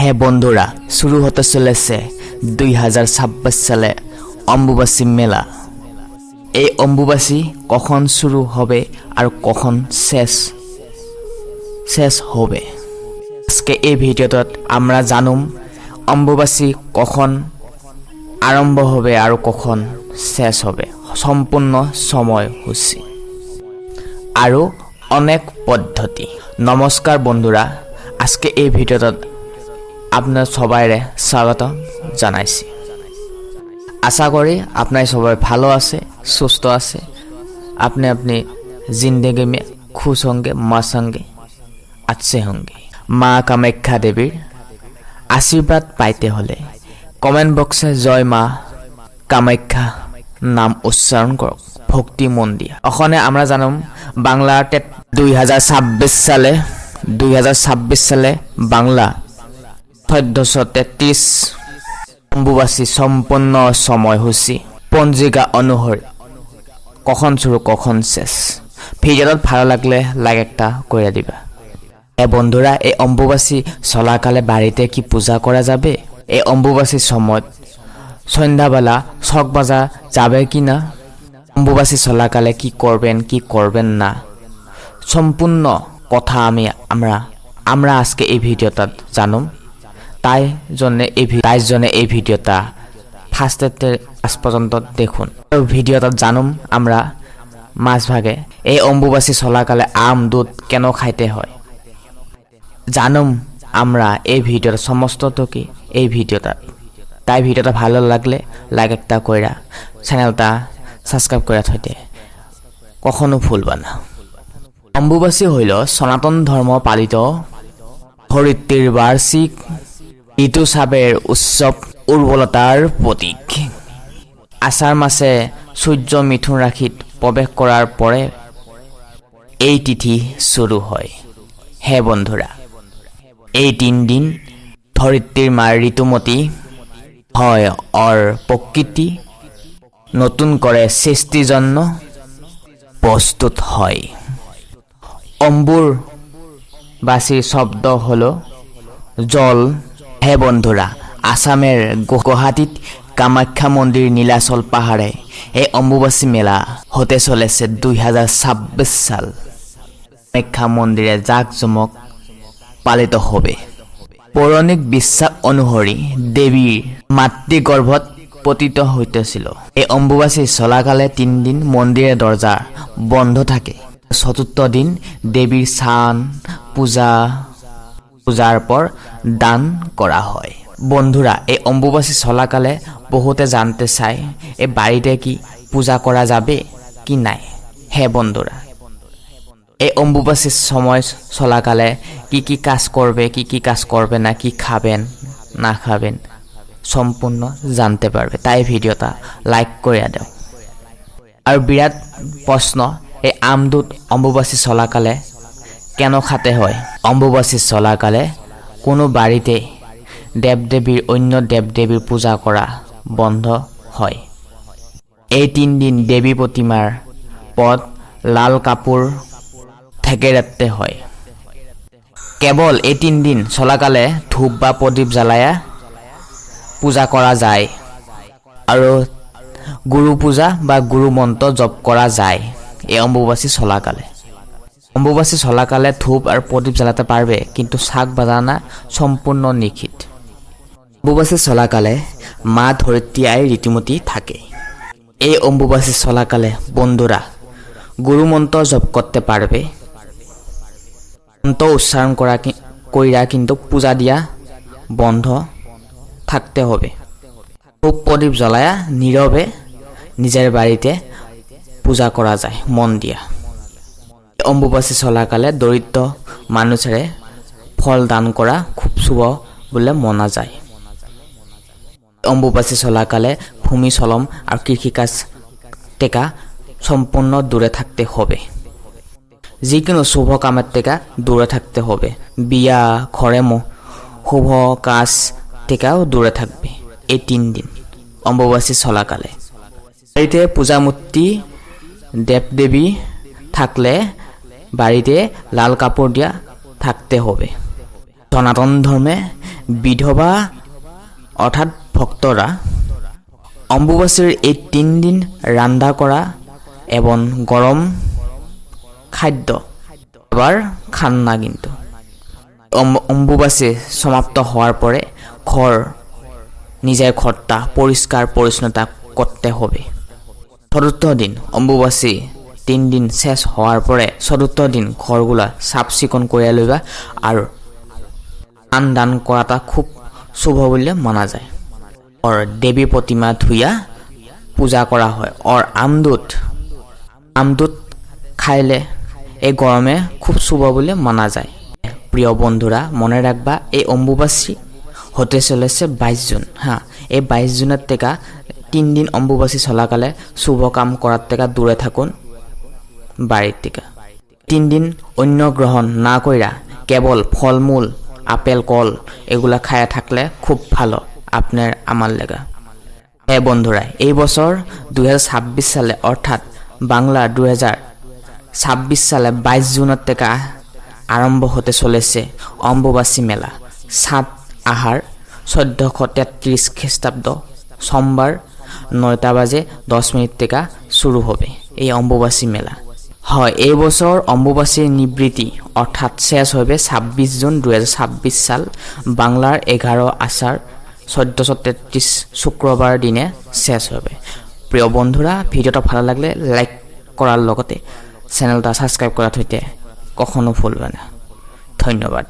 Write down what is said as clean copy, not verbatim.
হ্যাঁ বন্ধুরা, শুরু হতে চলেছে 2026 সালে অম্বুবাসী মেলা। এই অম্বুবাসী কখন শুরু হবে আর কখন শেষ হবে, আজকে এই ভিডিওত আমরা জানুম অম্বুবাসী কখন আরম্ভ হবে আর কখন শেষ হবে, সম্পূর্ণ সময়সূচি আৰু অনেক পদ্ধতি। নমস্কার বন্ধুরা, আজকে এই ভিডিওত আপনার সবাইরে স্বাগত জানাইছি। আশা করি আপনার সবাই ভালো আছে, সুস্থ আছে। আপনি जिंदगी में खुश होंगे, माँ संगे अच्छे होंगे। মা কামাখ্যা দেবীর আশীর্বাদ পাইতে হলে কমেন্ট বক্সে জয় মা কামাখ্যা নাম উচ্চারণ করক, ভক্তি মন দিয়া। ওখানে আমরা জানুম বাংলা 2026 সালে বাংলা 1433 অম্বুবাসী সম্পূর্ণ সময়সূচি পঞ্জিকা অনুসৰি কখন শুরু কখন শেষ। ভিডিওটা ভালো লাগলে লাইক একটা করে দিবা। বন্ধুরা, এই অম্বুবাসী চলাকালে বাড়িতে কি পূজা করা যাবে? এই অম্বুবাসীর সময় সন্ধ্যাবেলা ছক বাজা যাবে কি না? অম্বুবাসী চলাকালে কি করবেন কি করবেন না, সম্পূর্ণ কথা আমরা আজকে এই ভিডিওটা জানুম। তাই জন্য এই ভিডিওটা ফার্স্ট পর্যন্ত দেখুন। ভিডিওটা জানুম আমরা মাঝ ভাগে এই অম্বুবাসী চলাকালে আম দুধ কেন খাইতে হয়, জানুম আমরা এই ভিডিওর সমস্ত কি এই ভিডিওটা। তাই ভিডিওটা ভালো লাগলে লাইক একটা কইরা চ্যানেলটা সাবস্ক্রাইব করে থইতে কখনো ভুলবা না। অম্বুবাসী হইল সনাতন ধর্ম পালিত ধরিত্রীর বার্ষিক ঋতুস্রাবের উৎসব, উর্বরতার প্রতীক। আষাঢ় মাসে সূর্য মিথুন রাশিত প্রবেশ করার পরে এই তিথি শুরু হয়। হে বন্ধুরা, এই 3 দিন ধরিত্রীর মা ঋতুমতী হয় আর প্রকৃতি নতুন করে সৃষ্টির জন্য প্রস্তুত হয়। অম্বুর বাসীর শব্দ হলো জল। হে বন্ধুরা, আসামের গুৱাহাটীত কামাখ্যা মন্দির নীলাচল পাহাড়ে এই অম্বুবাসী মেলা হতে চলেছে 2026 সাল। কামাখ্যা মন্দিরে জাকজমক পালিত হবে। পৌরাণিক বিশ্বাস অনুসৰি দেবীর মাতৃগর্ভত পতিত হইতেছিল। এই অম্বুবাসী চলাকালে 3 দিন মন্দিরের দরজা বন্ধ থাকে। চতুর্থ দিন দেবীর স্নান পূজার পর দান করা হয়। বন্ধুরা, এই অম্বুবাসী চলাকালে বহুতে জানতে চায় এই বাড়িতে কি পূজা করা যাবে কি নাই। হে বন্ধুরা, এই অম্বুবাসীর সময় চলাকালে কি কাজ করবে কি কাজ করবে না, কি খাবেন না খাবেন সম্পূর্ণ জানতে পারবে। তাই ভিডিওটা লাইক করে দাও। আর বিরাট প্রশ্ন, এই আমদুধ অম্বুবাসী চলাকালে কেন খাতে হয়? অম্বুবাসী চলাকালে কোনো বাড়িতে দেবদেবীর অন্য দেবদেবীর পূজা করা বন্ধ হয়। এই 3 দিন দেবী প্রতিমার পদ লাল কাপড় থেকে রাখতে হয়। কেবল এই 3 দিন চলাকালে ধূপ বা প্রদীপ জ্বালায়া পূজা করা যায় আৰু গুরু পূজা বা গুরু মন্ত্র জপ করা যায়। এই অম্বুবাসী চলাকালে ধূপ আর প্রদীপ জ্বালাতে পারবে, কিন্তু শাক বাজানা সম্পূর্ণ নিষিদ্ধ। অম্বুবাসী চলাকালে মা ধরিত্রী আই ঋতুমতী থাকে। এই অম্বুবাসী চলাকালে বন্ধুরা গুরু মন্ত্র জপ করতে পারবে, মন্ত্র উচ্চারণ কইরা কিন্তু পূজা দিয়া বন্ধ থাকতে হবে। ধূপ প্রদীপ জ্বলায়া নীরবে নিজের বাড়িতে পূজা করা যায় মন দিয়া। অম্বুবাসী চলাকালে দরিদ্র মানুষের ফল দান করা খুব শুভ বলে মনা যায়। অম্বুবাসী চলাকালে ভূমিস্খলন আর কৃষিকাজ থেকে সম্পূর্ণ দূরে থাকতে হবে। যিকোনো শুভ কামের থেকে দূরে থাকতে হবে। বিয়া ঘরে শুভ কাজ থেকেও দূরে থাকবে এই 3 দিন অম্বুবাসী চলাকালে। বাড়িতে পূজা মূর্তি দেবদেবী থাকলে বাড়িতে লাল কাপড় দিয়া থাকতে হবে। সনাতন ধর্মে বিধবা অর্থাৎ ভক্তরা অম্বুবাচীর এই 3 দিন রান্না করা এবং গরম খাদ্য আবার খান না কিন্তু অম্বুবাচী সমাপ্ত হওয়ার পরে নিজের ঘরটা পরিষ্কার পরিচ্ছন্নতা করতে হবে। চতুর্থ দিন অম্বুবাচী 3 দিন শেষ হওয়ার পরে চতুর্থ দিন ঘরগুলা চাফ চিকুণ করে লইবা আর দান করাটা খুব শুভ বলে মানা যায়। और देवी प्रतिमा धुया पूजा करा হয় और আমদুত খাইলে এই গরমে খুব শুভ বলে মানা যায়। প্রিয় বন্ধুরা মনে রাখবা এই অম্বুবাচী হতে চলেছে 22 জুন। হ্যাঁ, এই 22 জুনের থেকে 3 দিন অম্বুবাচী চলাকালে শুভ কাম করার থেকে দূরে থাকুন বাড়ির থেকে। 3 দিন অন্য গ্রহণ না কইরা কেবল ফলমূল আপেল কল এগুলা খায়া থাকলে খুব ভালো আপনার আমার লেগা। হ্যাঁ বন্ধুরা, এই বছর 2026 সালে অর্থাৎ বাংলা 2026 সালে 22 জুনের থেকে আরম্ভ হতে চলেছে অম্বুবাচী মেলা। 7 আহার 1433 খ্রিস্টাব্দ সোমবার 9টা বাজে 10 মিনিট থেকে শুরু হবে এই অম্বুবাচী মেলা। হয় এই বছর অম্বুবাচীর নিবৃত্তি অর্থাৎ শেষ হবে 26 জুন 2026 সাল বাংলার 11 আষাঢ় 1433 শুক্রবার দিনে শেষ হবে। প্রিয় বন্ধুরা, ভিডিওটা ভালো লাগলে লাইক করার লগতে চ্যানেলটা সাবস্ক্রাইব করা হইতে কখনো ভুলবে না। ধন্যবাদ।